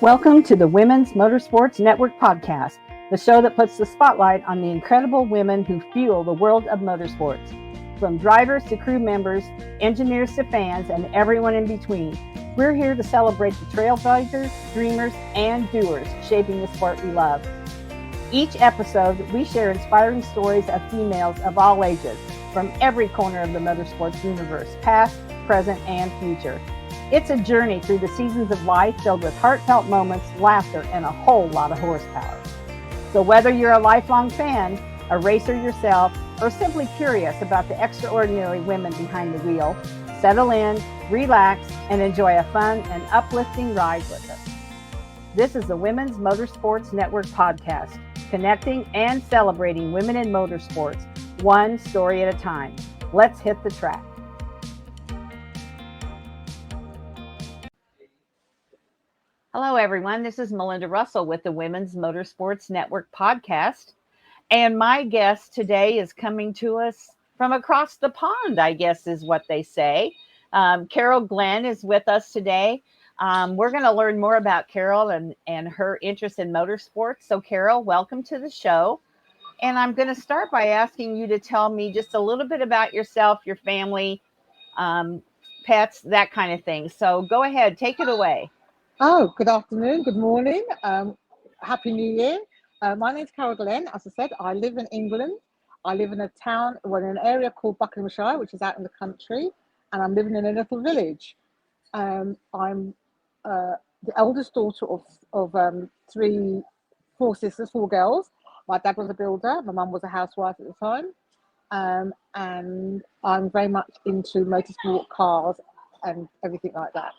Welcome to the Women's Motorsports Network podcast, the show that puts the spotlight on the incredible women who fuel the world of motorsports. From drivers to crew members, engineers to fans, and everyone in between, we're here to celebrate the trailblazers, dreamers, and doers shaping the sport we love. Each episode, we share inspiring stories of females of all ages from every corner of the motorsports universe, past, present, and future. It's a journey through the seasons of life filled with heartfelt moments, laughter, and a whole lot of horsepower. So whether you're a lifelong fan, a racer yourself, or simply curious about the extraordinary women behind the wheel, settle in, relax, and enjoy a fun and uplifting ride with us. This is the Women's Motorsports Network podcast, connecting and celebrating women in motorsports, one story at a time. Let's hit the track. Hello, everyone. This is Melinda Russell with the Women's Motorsports Network podcast. And my guest today is coming to us from across the pond, I guess is what they say. Carol Glenn is with us today. We're going to learn more about Carol and her interest in motorsports. So, Carol, welcome to the show. And I'm going to start by asking you to tell me just a little bit about yourself, your family, pets, that kind of thing. So go ahead, take it away. Oh, good afternoon, good morning, Happy New Year. My name's Carol Glenn. As I said, I live in England. I live in a town, in an area called Buckinghamshire, which is out in the country, and I'm living in a little village. I'm the eldest daughter of four sisters, four girls. My dad was a builder, my mum was a housewife at the time, and I'm very much into motorsport, cars, and everything like that.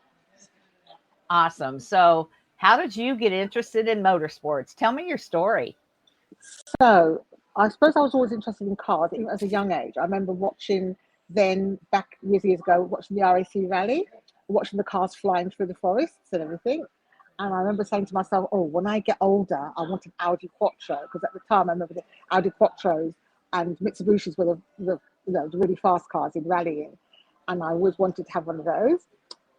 Awesome. So how did you get interested in motorsports? Tell me your story. So I suppose I was always interested in cars, even as a young age. I remember watching then, back years ago, watching the RAC rally, watching the cars flying through the forests and everything. And I remember saying to myself, oh, when I get older, I want an Audi Quattro. Because at the time, I remember the Audi Quattros and Mitsubishis were the really fast cars in rallying. And I always wanted to have one of those.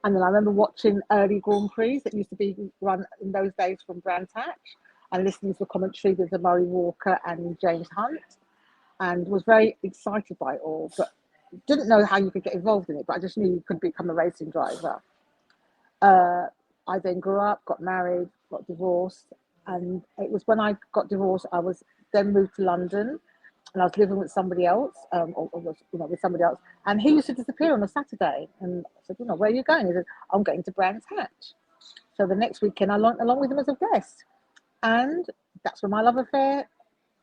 And then I remember watching early Grand Prix that used to be run in those days from Brands Hatch and listening to the commentary with the Murray Walker and James Hunt, and was very excited by it all, but didn't know how you could get involved in it, but I just knew you could become a racing driver. I then grew up, got married, got divorced, and it was when I got divorced, I was then moved to London, and I was living with somebody else, with somebody else, and he used to disappear on a Saturday. And I said, where are you going? He said, I'm going to Brands Hatch. So the next weekend, I went along with him as a guest, and that's where my love affair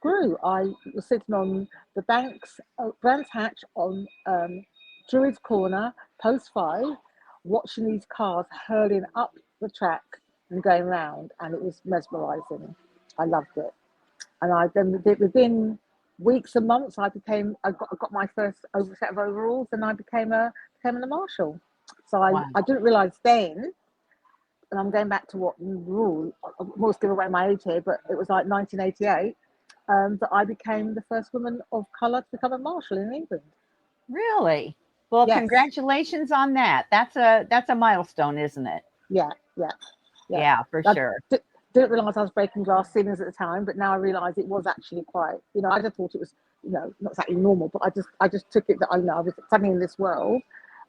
grew. I was sitting on the banks of Brands Hatch on Druids Corner, post 5, watching these cars hurling up the track and going round, and it was mesmerising. I loved it, and I then within weeks and months, I got my first set of overalls, and I became a marshal. So I didn't realise then, and I'm going back to I almost give away my age here, but it was like 1988 that I became the first woman of colour to become a marshal in England. Really? Well, yes. Congratulations on that. That's a milestone, isn't it? Yeah, for sure. Didn't realise I was breaking glass ceilings at the time, but now I realise it was actually quite, I just thought it was, not exactly normal, but I just took it that I was something in this world,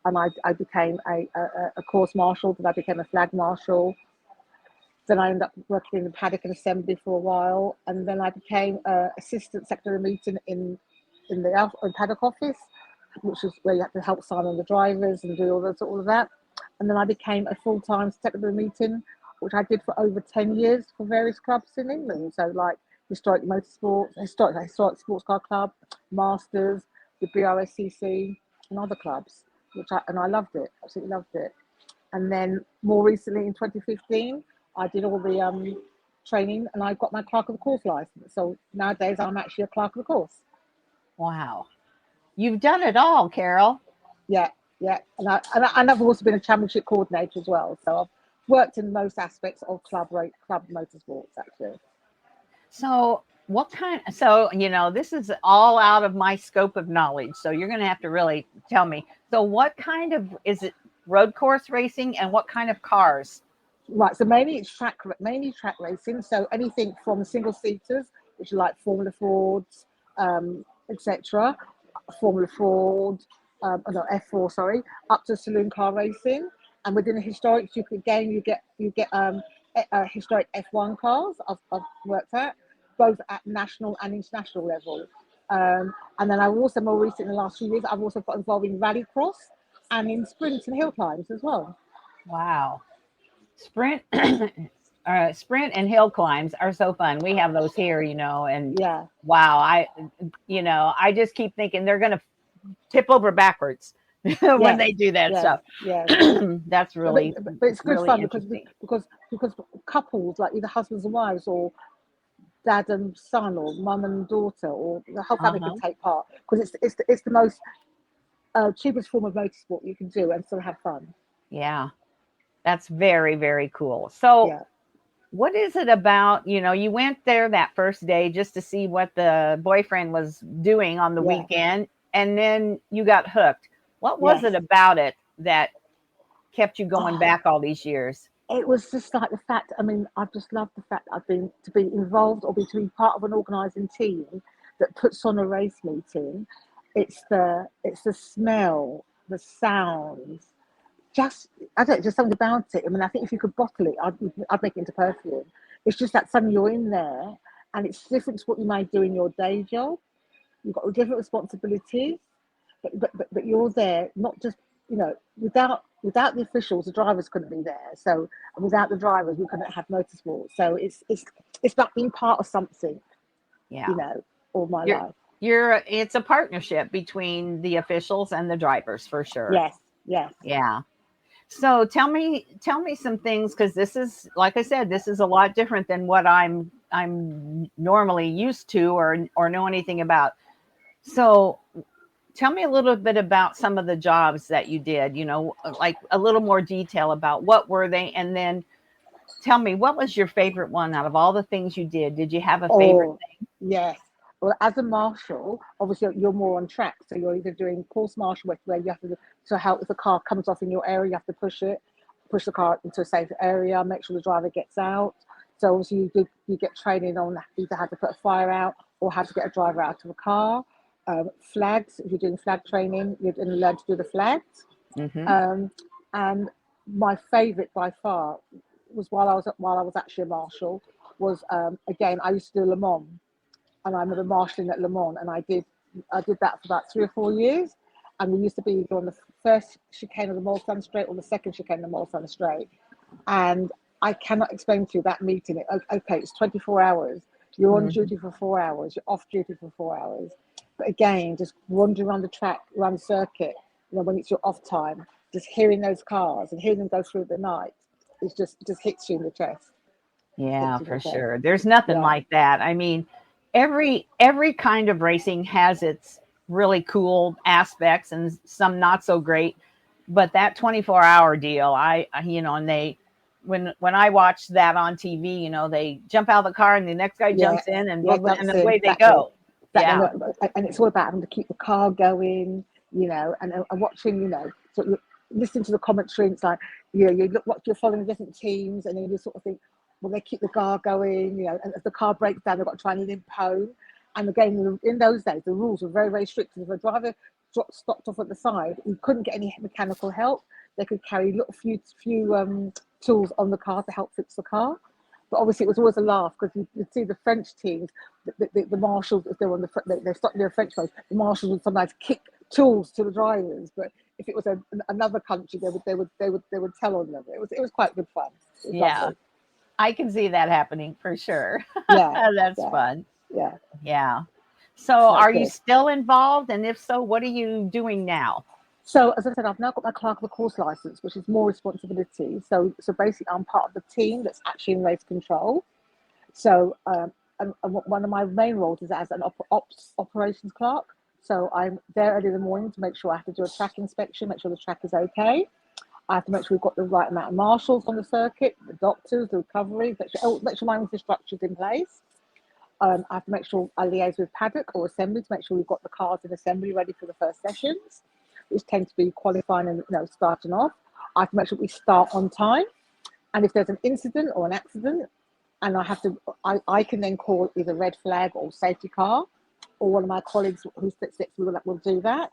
and I became a course marshal, then I became a flag marshal, then I ended up working in the paddock and assembly for a while, and then I became assistant secretary of meeting in the paddock office, which is where you had to help sign on the drivers and do all of that, and then I became a full-time secretary of meeting, which I did for over 10 years for various clubs in England. So like Historic Motorsports, Historic Sports Car Club, Masters, the BRSCC, and other clubs, and I loved it, absolutely loved it. And then more recently in 2015, I did all the training, and I got my clerk of the course license. So nowadays I'm actually a clerk of the course. Wow. You've done it all, Carol. Yeah. And I've also been a championship coordinator as well. So I've worked in most aspects of club motorsports, actually. So this is all out of my scope of knowledge. So you're going to have to really tell me. So what kind of, is it road course racing, and what kind of cars? Right, so mainly track racing. So anything from single seaters, which are like Formula Fords, etc. Formula Ford, no F4, sorry, up to saloon car racing. And within the historics, you get historic F1 cars. I've worked at both at national and international level. And then I also more recent in the last few years, I've also got involved in rallycross and in sprints and hill climbs as well. Wow. Sprint, sprint and hill climbs are so fun. We have those here, and Yeah. wow, I just keep thinking they're going to tip over backwards when Yes, they do that yes, stuff. yes. That's really, But it's good really fun because interesting. because couples like either husbands and wives or dad and son or mum and daughter or the whole family can Uh-huh. take part because it's the most cheapest form of motorsport you can do and still have fun. Yeah, that's very, very cool. So, Yeah, what is it about, you went there that first day just to see what the boyfriend was doing on the yeah, weekend, and then you got hooked. What was yes. it about it that kept you going Oh, back all these years? it was just like the fact. I mean, I just love the fact that I've been to be involved or to be part of an organising team that puts on a race meeting. It's the smell, the sounds, just I don't know, just something about it. I mean, I think if you could bottle it, I'd make it into perfume. It's just that suddenly you're in there, and it's different to what you might do in your day job. You've got different responsibilities, but you're there not just without the officials, the drivers couldn't be there. So and without the drivers, we couldn't have motorsport. So it's about being part of something, you Yeah. know, all my You're life. it's a partnership between the officials and the drivers for sure. Yes, yes. Yeah. So tell me some things, because this is, like I said, this is a lot different than what I'm normally used to or know anything about. So tell me a little bit about some of the jobs that you did, like a little more detail about what were they, and then tell me, what was your favorite one out of all the things you did? Did you have a favorite Oh, yes. Well, as a marshal, obviously you're more on track. So you're either doing course marshal, where you have to help if the car comes off in your area, you have to push the car into a safe area, make sure the driver gets out. So obviously you get training on either how to put a fire out or how to get a driver out of a car. Flags, if you're doing flag training, you're going to learn to do the flags. thing? Hmm. Um, and my favourite by far was while I was actually a marshal was again I used to do Le Mans, and I remember marshalling at Le Mans, and I did that for about 3 or 4 years, and we used to be either on the first chicane of the Mulsanne Straight or the second chicane of the Mulsanne Straight, and I cannot explain to you that meeting. Okay, it's 24 hours. You're on Hmm. duty for 4 hours. You're off duty for 4 hours. But again, just wandering around the track, around the circuit, when it's your off time, just hearing those cars and hearing them go through the night, it just hits you in the chest. Yeah, Hits you in for the chest. sure. There's nothing Yeah. like that. I mean, every kind of racing has its really cool aspects and some not so great. But that 24-hour deal, and when I watch that on TV, they jump out of the car and the next guy Yeah, jumps in and yeah, blah, blah, and jumps in away they exactly. go. That then, Yeah. and it's all about having to keep the car going, and watching, so you listen to the commentary. And it's like, you look what you're following different teams, and then you sort of think, well, they keep the car going, and if the car breaks down, they've got to try and limp home. And again, in those days, the rules were very, very strict. If a driver stopped off at the side, you couldn't get any mechanical help. They could carry little few tools on the car to help fix the car. But obviously, it was always a laugh because you'd see the French teams, the marshals, if they were on they stopped near a French post, the marshals would sometimes kick tools to the drivers. But if it was another country, they would tell on them. It was quite good fun. It was Yeah. lovely. I can see that happening for sure. Yeah, That's yeah, fun. yeah. Yeah. So That's are you good. still involved? And if so, what are you doing now? So as I said, I've now got my clerk of the course license, which is more responsibility. So basically, I'm part of the team that's actually in race control. So and one of my main roles is as an operations clerk. So I'm there early in the morning to make sure I have to do a track inspection, make sure the track is okay. I have to make sure we've got the right amount of marshals on the circuit, the doctors, the recovery, make sure my infrastructure is in place. I have to make sure I liaise with paddock or assembly to make sure we've got the cars in assembly ready for the first sessions, which tend to be qualifying and starting off. I have to make sure we start on time. And if there's an incident or an accident, and I can then call either red flag or safety car, or one of my colleagues who sits will do that.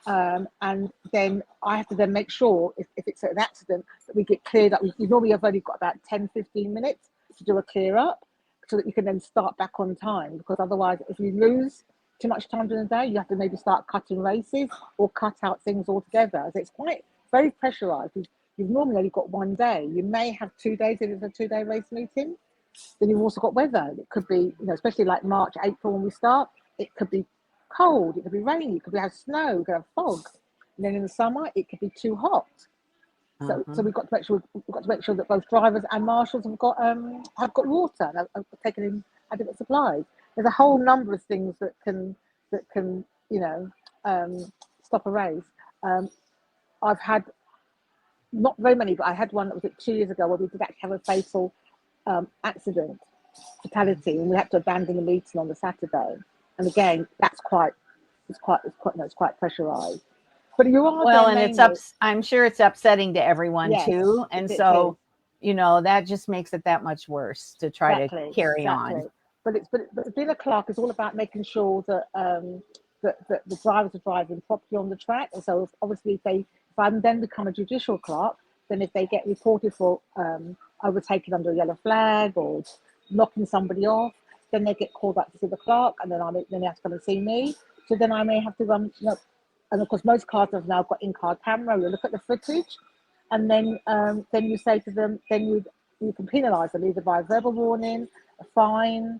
And then I have to then make sure if it's an accident that we get cleared up. You normally have only got about 10-15 minutes to do a clear up so that you can then start back on time, because otherwise if you lose too much time during the day, you have to maybe start cutting races or cut out things altogether. So it's quite very pressurized. You've normally only got one day. You may have 2 days if it's a 2-day race meeting. Then you've also got weather. It could be, especially like March, April when we start, it could be cold, it could be rainy, it could have snow, it could have fog. And then in the summer, it could be too hot. So we've got to make sure that both drivers and marshals have got water and have taken in adequate supplies. There's a whole number of things that can stop a race. I've had not very many, but I had one that was 2 years ago where we did actually have a fatal accident, fatality, and we had to abandon the meeting on the Saturday. And again, it's quite pressurized. But you are well, and I'm sure it's upsetting to everyone, yes, too. And so, that just makes it that much worse to try to carry on. But being a clerk is all about making sure that that the drivers are driving properly on the track. And so obviously if I then become a judicial clerk, then if they get reported for overtaking under a yellow flag or knocking somebody off, then they get called up to see the clerk, and then they have to come and see me. So then I may have to run, and of course most cars have now got in-car camera. You look at the footage, and then you say to them, then you can penalise them either by a verbal warning, a fine,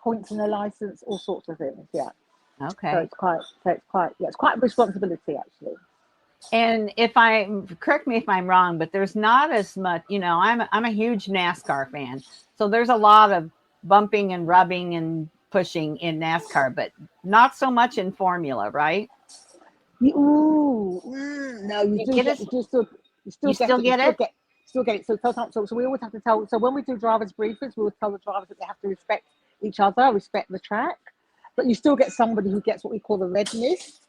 points in their license, all sorts of things. Yeah. Okay. So it's quite a responsibility actually. And correct me if I'm wrong, but there's not as much, I'm a huge NASCAR fan. So there's a lot of bumping and rubbing and pushing in NASCAR, but not so much in Formula, right? No, you still get it. So we always have to tell. So when we do drivers' briefings, we will tell the drivers that they have to respect each other, respect the track. But you still get somebody who gets what we call the red mist,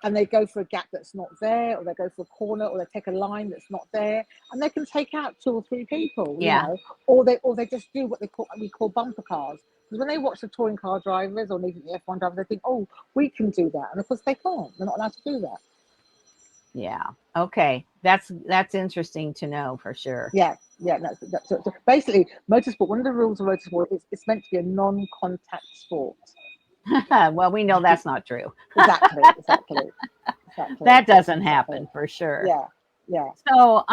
and they go for a gap that's not there, or they go for a corner, or they take a line that's not there, and they can take out 2 or 3 people. Yeah. Or they just do what we call bumper cars. Because when they watch the touring car drivers or even the F1 drivers, they think, oh, we can do that, and of course they can't. They're not allowed to do that. Yeah. Okay. That's interesting to know for sure. Yeah. No, so basically, motorsport. One of the rules of motorsport is it's meant to be a non-contact sport. Well, we know that's not true. Exactly. That doesn't happen for sure. Yeah. So,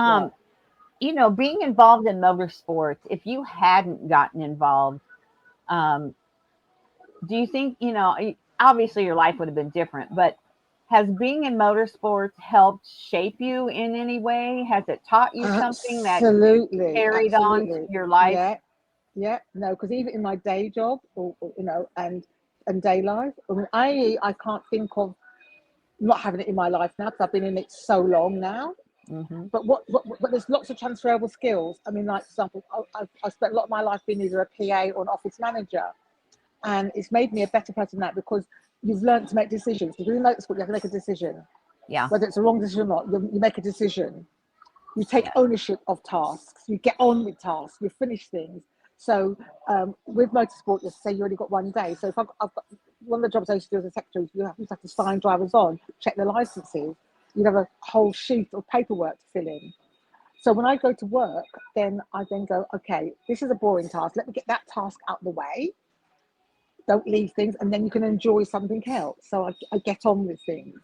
being involved in motorsports, if you hadn't gotten involved, do you think, obviously your life would have been different, but has being in motorsports helped shape you in any way? Has it taught you something that carried on your life? Yeah. No, because even in my day job, or and day life, I can't think of not having it in my life now because I've been in it so long now. Mm-hmm. But there's lots of transferable skills. I mean, like for example, I spent a lot of my life being either a PA or an office manager, and it's made me a better person now because you've learned to make decisions. If you're in motorsport, you have to make a decision. Yeah. Whether it's a wrong decision or not, you make a decision. You take ownership of tasks. You get on with tasks. You finish things. So with motorsport, let's say you only got one day. So if I've got one of the jobs I used to do as a secretary, you have to sign drivers on, check their licenses. You'd have a whole sheet of paperwork to fill in. So when I go to work, then I go, okay, this is a boring task. Let me get that task out of the way. Don't leave things, and then you can enjoy something else. So I get on with things.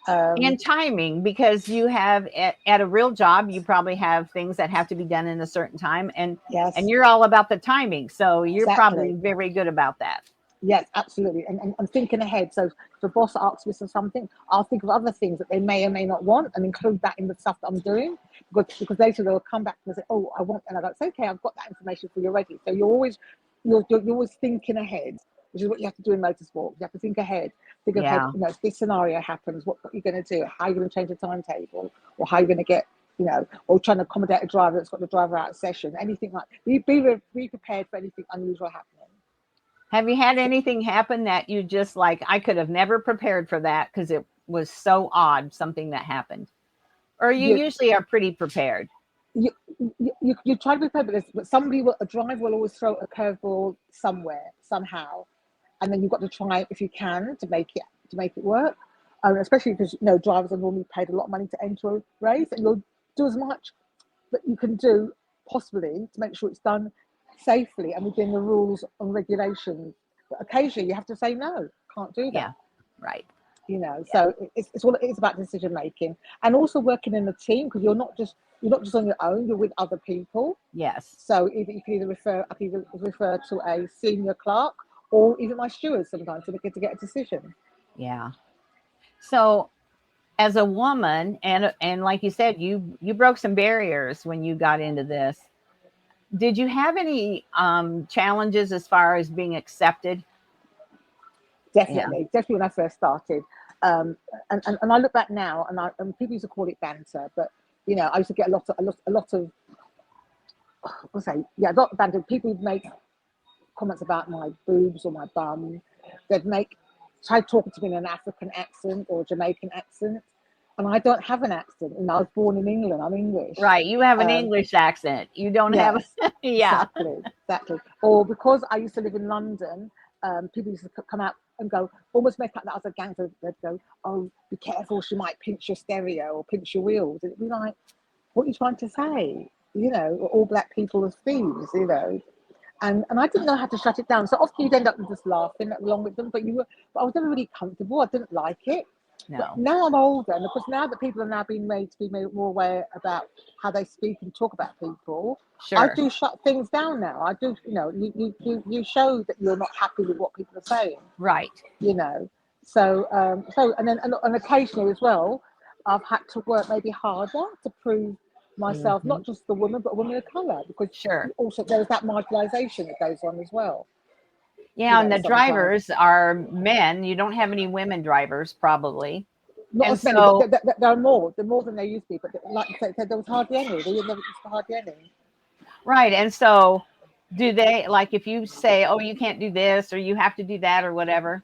And timing, because you have at a real job, you probably have things that have to be done in a certain time, and you're all about the timing. So you're probably very good about that. Yes, absolutely. And I'm thinking ahead. So if the boss asks me for something, I'll think of other things that they may or may not want and include that in the stuff that I'm doing. Because later they'll come back and say, oh, I want, and I go, it's okay, I've got that information for you already. So you're always thinking ahead, which is what you have to do in motorsport. You have to think ahead. Think ahead, if this scenario happens, what are you going to do? How are you going to change the timetable? Or how are you going to get, or trying to accommodate a driver that's got the driver out of session, anything like that. Be prepared for anything unusual happening. Have you had anything happen that you just like, I could have never prepared for that because it was so odd, something that happened? Or you usually are pretty prepared? you, you try to be prepared, but a driver will always throw a curveball somewhere, somehow, and then you've got to try if you can to make it work. Especially because drivers are normally paid a lot of money to enter a race, and you'll do as much that you can do possibly to make sure it's done safely and within the rules and regulations. But occasionally you have to say no, can't do that. Yeah, right. So it's about decision making, and also working in a team, because you're not just on your own, you're with other people. Yes. So you can either refer to a senior clerk, or even my stewards sometimes to get a decision. Yeah. So as a woman, and like you said, you broke some barriers when you got into this. Did you have any challenges as far as being accepted? Definitely when I first started. And I look back now, and people used to call it banter, but I used to get a lot of a lot of banter. People would make comments about my boobs or my bum. They'd try talking to me in an African accent or a Jamaican accent, and I don't have an accent. And I was born in England. I'm English. Right. You have an English accent. You don't have. Yeah. Exactly. Or because I used to live in London, people used to come out and go, almost make up that I was a gangster. They'd go, "Oh, be careful, she might pinch your stereo or pinch your wheels." And it'd be like, "What are you trying to say? All black people are thieves, And I didn't know how to shut it down. So often you'd end up just laughing along with them, but I was never really comfortable. I didn't like it. No. But now I'm older, and of course now that people are now being made to be made more aware about how they speak and talk about people, Sure. I do shut things down now. I do, you show that you're not happy with what people are saying. Right. So and occasionally as well, I've had to work maybe harder to prove myself, not just the woman, but a woman of colour, because also there's that marginalisation that goes on as well. Yeah, and the drivers are men. You don't have any women drivers, probably. Not as many, but there are more. There are more than there used to be. But like I said, there was hardly any. There never used to hardly any. Right, and so do they, like, if you say, "Oh, you can't do this," or "You have to do that," or whatever?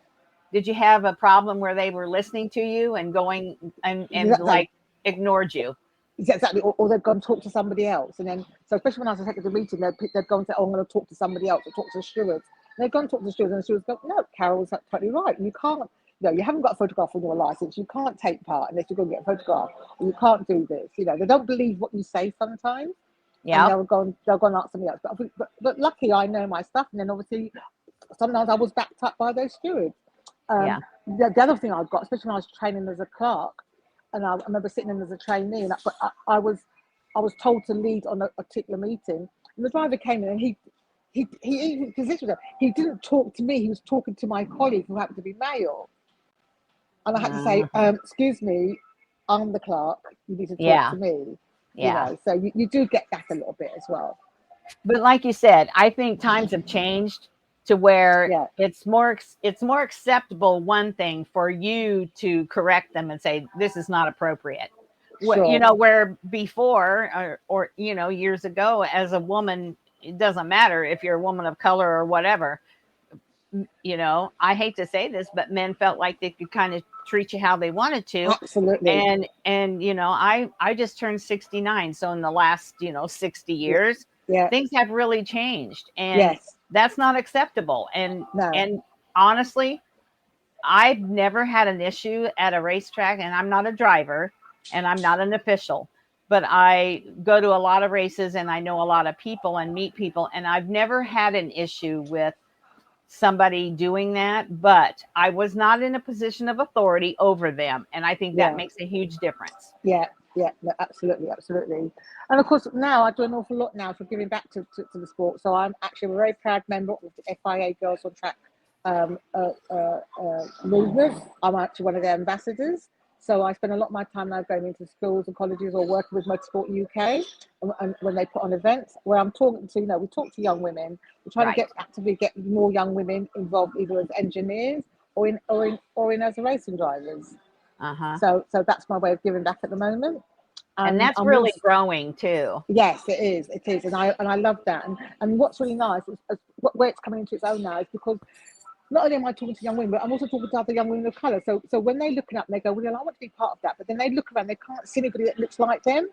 Did you have a problem where they were listening to you and going and like ignored you? Exactly, or they'd go and talk to somebody else, and then especially when I was taking the meeting, they'd go and say, "Oh, I'm going to talk to somebody else," or talk to the stewards. And they'd go and talk to the stewards, and the stewards go, "No, Carol's totally right. You can't. You haven't got a photograph on your license. You can't take part unless you're going to get a photograph. Or you can't do this." They don't believe what you say sometimes. Yeah, and they'll go and ask somebody else. But lucky, I know my stuff, and then obviously sometimes I was backed up by those stewards. The other thing I've got, especially when I was training as a clerk, and I remember sitting in as a trainee, and I was told to lead on a particular meeting, and the driver came in, and he positioned him. He didn't talk to me; he was talking to my colleague who happened to be male, and I had to say, "Excuse me, I'm the clerk. You need to talk to me." Yeah. So you do get that a little bit as well. But like you said, I think times have changed to where it's more acceptable, one thing, for you to correct them and say, "This is not appropriate." Sure. Where before or years ago, as a woman, it doesn't matter if you're a woman of color or whatever. I hate to say this, but men felt like they could kind of treat you how they wanted to. Absolutely. And I just turned 69. So in the last, 60 years, things have really changed. And that's not acceptable. And honestly, I've never had an issue at a racetrack, and I'm not a driver and I'm not an official, but I go to a lot of races and I know a lot of people and meet people, and I've never had an issue with somebody doing that, but I was not in a position of authority over them, and I think that makes a huge difference. No, absolutely. And of course now I do an awful lot now for giving back to the sport. So I'm actually a very proud member of the FIA Girls on Track movement. I'm actually one of their ambassadors. So I spend a lot of my time now going into schools and colleges or working with Motorsport UK, and when they put on events where I'm talking to, we talk to young women. We're trying to actively get more young women involved, either as engineers or in as racing drivers. So that's my way of giving back at the moment. And that's really growing too. Yes, it is, and I love that. And what's really nice is where it's coming into its own now is because not only am I talking to young women, but I'm also talking to other young women of colour. So when they're looking up, and they go, "Well, I want to be part of that," but then they look around, they can't see anybody that looks like them.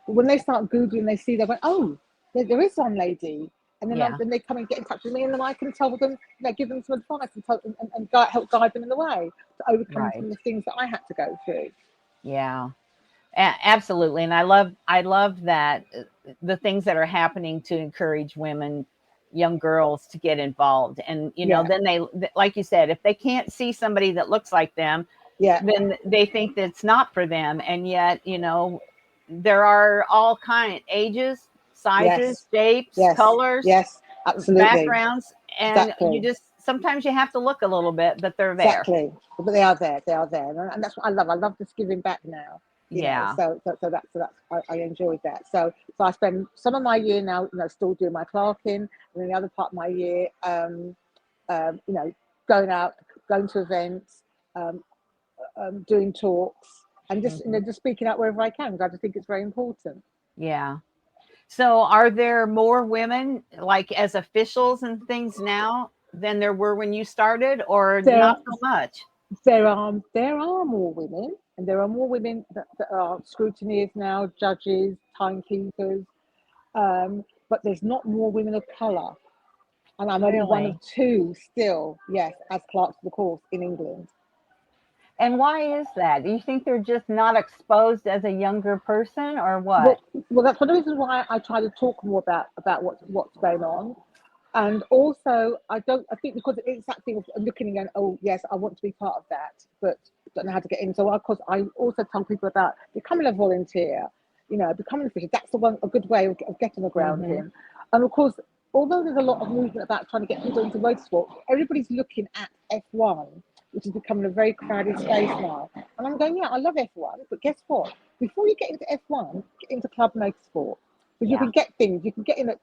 when they start Googling, they see, they went, oh, there is one lady. And then, Yeah. then they come and get in touch with me, and then I can tell them, give them some advice and help guide them in the way to overcome some Right. of the things that I had to go through. Yeah. Absolutely. And I love that the things that are happening to encourage women, young girls to get involved. And, Yeah, then they, like you said, if they can't see somebody that looks like them, yeah, then they think that it's not for them. And yet, there are all kind ages, sizes, yes, shapes, yes, colors, yes, absolutely, backgrounds. And you exactly. sometimes you have to look a little bit, but they're there. Exactly, but they are there. They are there, and that's what I love. I love this giving back now. Yeah. So that's I enjoyed that. So I spend some of my year now, still doing my clerking, and then the other part of my year, you know, going out, going to events, um, doing talks, and just Mhm. just speaking out wherever I can, because I just think it's very important. Yeah. So are there more women like as officials and things now than there were when you started, or There, not so much? there are more women, and there are more women that are scrutineers now, judges, timekeepers. But there's not more women of colour, and I'm only one of Really? two still, yes, as clerks of the course in England. And why is that? Do you think they're just not exposed as a younger person, or Well, what? well, that's one of the reasons why I try to talk more about what's going on, and also I think because it's that thing of looking and going, oh yes, I want to be part of that, but don't know how to get in. So of course I also tell people about becoming a volunteer, becoming a fisher. That's a good way of getting the ground Hmm. in, and of course. Although there's a lot of movement about trying to get people into motorsport, everybody's looking at F1, which is becoming a very crowded space now. And I'm going, yeah, I love F1, but guess what? Before you get into F1, get into club motorsport. Because you Yeah. can get things, you can get in,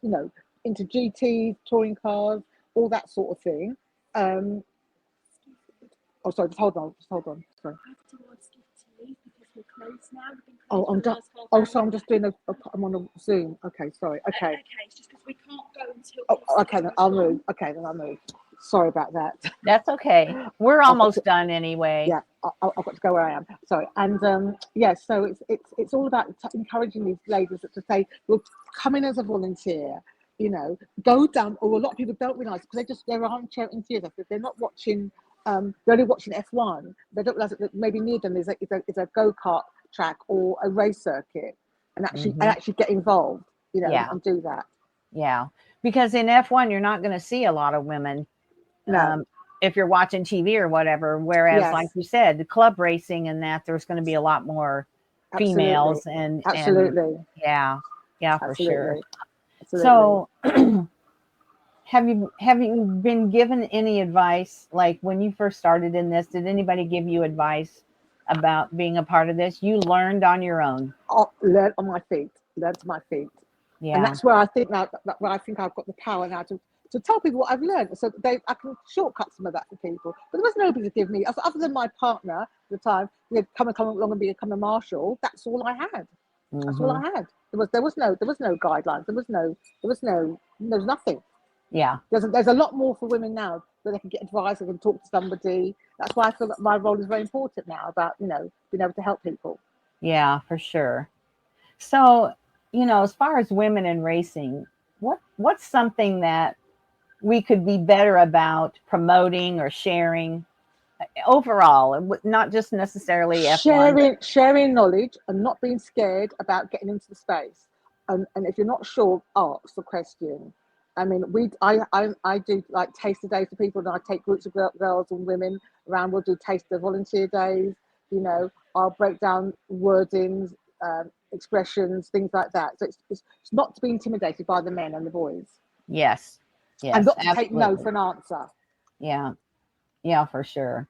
into GTs, touring cars, all that sort of thing. Um, oh, sorry, just hold on. Sorry. Oh, I'm done. Oh, so I'm just doing I'm on a Zoom. Okay, sorry. Okay. Oh, okay, then I'll move. Okay, then I'll move. Sorry about that. That's okay. We're I've got to, almost done anyway. yeah, I've got to go where I am. Sorry, and yeah, so it's all about encouraging these ladies to say, well, come in as a volunteer. Go down. Or a lot of people don't realise because they're armchair enthusiasts. They're not watching. They're only watching F1. They don't realise that maybe near them is a go-kart track or a race circuit, and Hmm. actually get involved. Yeah. And do that. Yeah. Because in F1, you're not going to see a lot of women, No. if you're watching TV or whatever. Whereas, like Yes. you said, the club racing and that, there's going to be a lot more Absolutely. females and Absolutely. yeah, yeah, for sure. Absolutely. Absolutely. So, have you been given any advice, like when you first started in this? Did anybody give you advice about being a part of this? You learned on your own. Learn on my feet. Learn to my feet. And Yeah. that's where I think now where I think I've got the power now to tell people what I've learned, so I can shortcut some of that for people. But there was nobody to give me other than my partner at the time. Come along and become a marshal. That's all I had. That's all Hmm. I had. There was no guidelines. There was nothing. Yeah. There's a lot more for women now where they can get advice, they can talk to somebody. That's why I feel that my role is very important now about being able to help people. Yeah, for sure. So, as far as women in racing, what's something that we could be better about promoting or sharing overall, not just necessarily F1, but Sharing knowledge and not being scared about getting into the space. And if you're not sure, ask the question. I mean, I do like taster days for people, and I take groups of girls and women around. We'll do taster volunteer days. I'll break down wordings, expressions, things like that. So it's not to be intimidated by the men and the boys, yes, and yes, not to take no absolutely. for an answer. Yeah, yeah, for sure.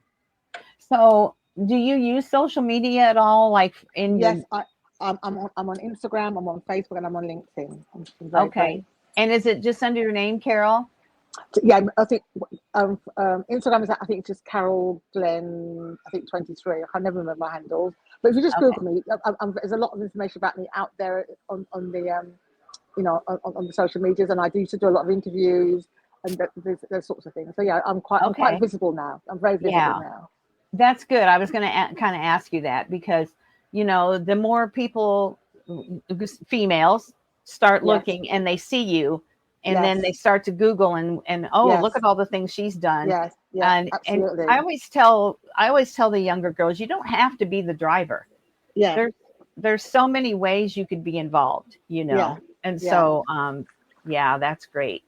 So, do you use social media at all, like in your? Yes, I'm on Instagram, I'm on Facebook, and I'm on LinkedIn. I'm very, very. Okay, and is it just under your name, Carol? Yeah, I think Instagram is, I think it's just Carol Glenn, I think 23. I can never remember my handles. But if you just Okay, Google me, there's a lot of information about me out there on the on the social medias, and I used to do a lot of interviews and those sorts of things. So yeah, I'm quite okay, visible now. I'm very visible yeah. now. That's good. I was going to kind of ask you that because, the more people females start Yes. looking and they see you, and then Yes. they start to Google and oh, Yes. look at all the things she's done. Yes. Yes. And Absolutely. I always tell the younger girls, you don't have to be the driver. Yeah. There's so many ways you could be involved, Yeah. And Yeah. so yeah, that's great.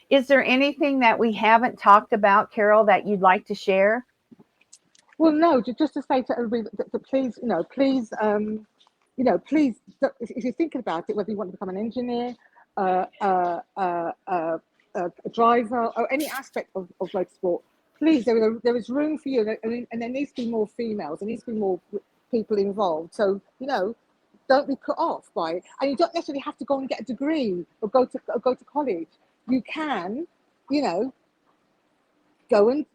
Is there anything that we haven't talked about, Carol, that you'd like to share? Well, no, just to say to everybody that please, please, if you're thinking about it, whether you want to become an engineer, a driver, or any aspect of motorsport, please, there is room for you, and there needs to be more females. There needs to be more people involved. So, don't be put off by it, and you don't necessarily have to go and get a degree or go to college. You can, go and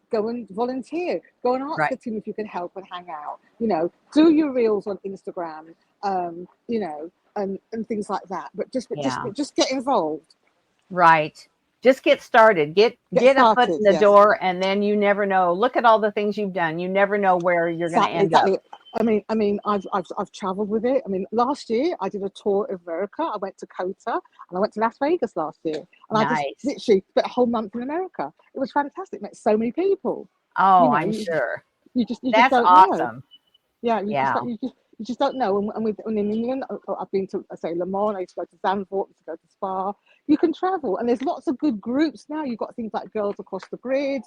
volunteer. Go and ask the team if you can help and hang out. Do your reels on Instagram. And things like that. But just get involved. Right. Just get started. Get a foot in the door, and then you never know. Look at all the things you've done. You never know where you're going to end up. I mean, I've traveled with it. I mean, last year I did a tour of America. I went to COTA and I went to Las Vegas last year, and I just literally spent a whole month in America. It was fantastic. Met so many people. Oh, I'm sure. You just that's don't awesome. Know. Yeah, you just don't know. And in England, I've been to, say, Le Mans. I used to go to Zandvoort, I used to go to Spa. You can travel, and there's lots of good groups now. You've got things like Girls Across the Grid,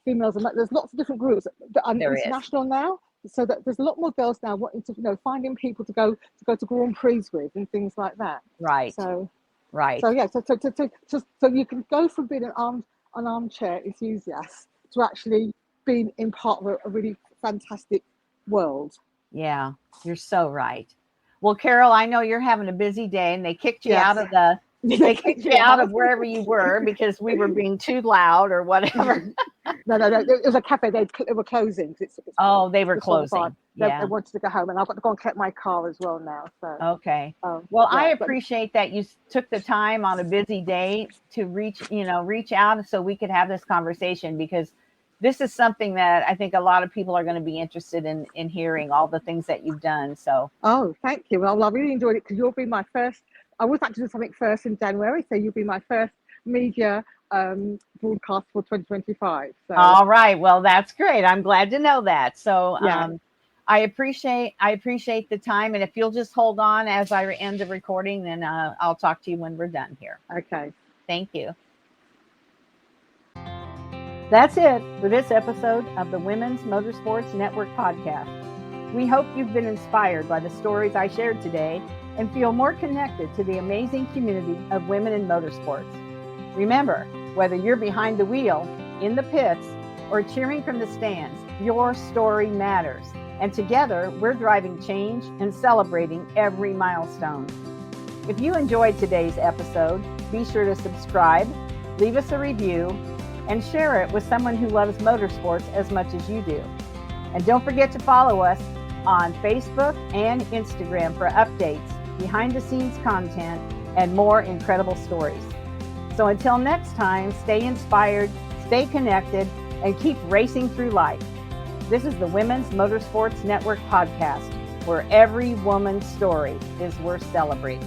females, and there's lots of different groups that are international now. So that there's a lot more girls now wanting to, finding people to go to Grand Prix with and things like that. Right. So yeah. So you can go from being an armchair enthusiast to actually being in part of a really fantastic world. Yeah, you're so right. Well, Carol, I know you're having a busy day, and they kicked you out of out of wherever you were because we were being too loud or whatever. No. It was a cafe. They were closing. They were closing. They wanted to go home, and I've got to go and collect my car as well now. So okay. I appreciate that you took the time on a busy day to reach out so we could have this conversation, because this is something that I think a lot of people are going to be interested in hearing, all the things that you've done. So. Oh, thank you. Well, I really enjoyed it, because you'll be my first. I always like to do something first in January, so you'll be my first media broadcast for 2025. So. All right. Well, that's great. I'm glad to know that. So I appreciate the time. And if you'll just hold on as I end the recording, then I'll talk to you when we're done here. Okay. Thank you. That's it for this episode of the Women's Motorsports Network podcast. We hope you've been inspired by the stories I shared today and feel more connected to the amazing community of women in motorsports. Remember, whether you're behind the wheel, in the pits, or cheering from the stands, your story matters. And together, we're driving change and celebrating every milestone. If you enjoyed today's episode, be sure to subscribe, leave us a review, and share it with someone who loves motorsports as much as you do. And don't forget to follow us on Facebook and Instagram for updates, behind-the-scenes content, and more incredible stories. So until next time, stay inspired, stay connected, and keep racing through life. This is the Women's Motorsports Network podcast, where every woman's story is worth celebrating.